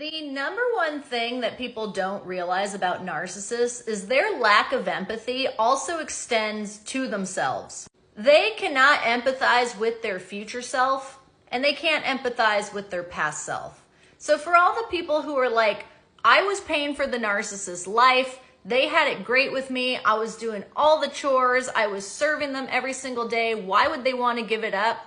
The number one thing that people don't realize about narcissists is their lack of empathy also extends to themselves. They cannot empathize with their future self, and they can't empathize with their past self. So for all the people who are like, I was paying for the narcissist's life, they had it great with me, I was doing all the chores, I was serving them every single day, why would they want to give it up?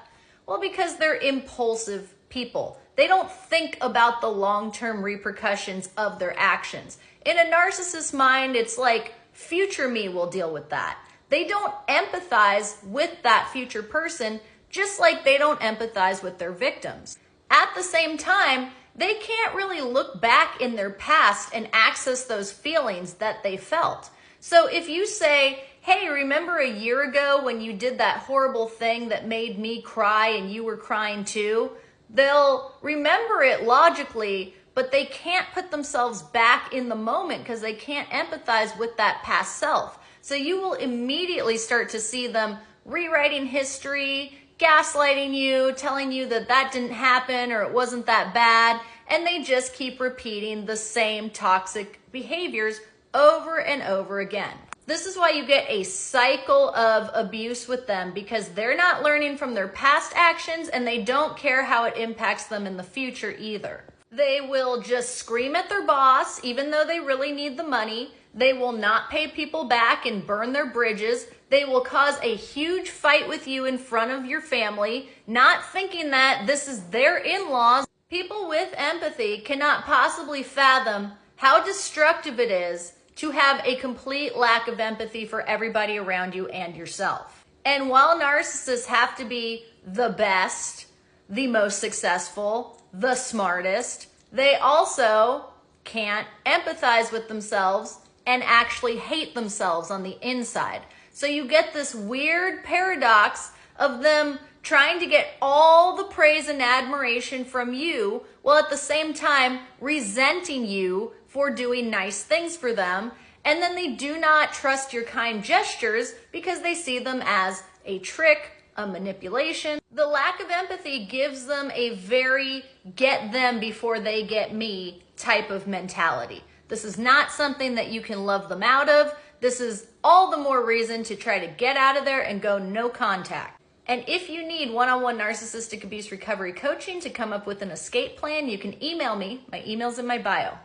Well, because they're impulsive people. They don't think about the long-term repercussions of their actions. In a narcissist's mind, it's like future me will deal with that. They don't empathize with that future person, just like they don't empathize with their victims. At the same time, they can't really look back in their past and access those feelings that they felt. So if you say, hey, remember a year ago when you did that horrible thing that made me cry and you were crying too? They'll remember it logically, but they can't put themselves back in the moment because they can't empathize with that past self. So you will immediately start to see them rewriting history, gaslighting you, telling you that that didn't happen or it wasn't that bad, and they just keep repeating the same toxic behaviors over and over again. This is why you get a cycle of abuse with them, because they're not learning from their past actions and they don't care how it impacts them in the future either. They will just scream at their boss even though they really need the money. They will not pay people back and burn their bridges. They will cause a huge fight with you in front of your family, not thinking that this is their in-laws. People with empathy cannot possibly fathom how destructive it is to have a complete lack of empathy for everybody around you and yourself. And while narcissists have to be the best, the most successful, the smartest, they also can't empathize with themselves and actually hate themselves on the inside. So you get this weird paradox of them trying to get all the praise and admiration from you, while at the same time resenting you for doing nice things for them. And then they do not trust your kind gestures because they see them as a trick, a manipulation. The lack of empathy gives them a very get them before they get me type of mentality. This is not something that you can love them out of. This is all the more reason to try to get out of there and go no contact. And if you need one-on-one narcissistic abuse recovery coaching to come up with an escape plan, you can email me. My email's in my bio.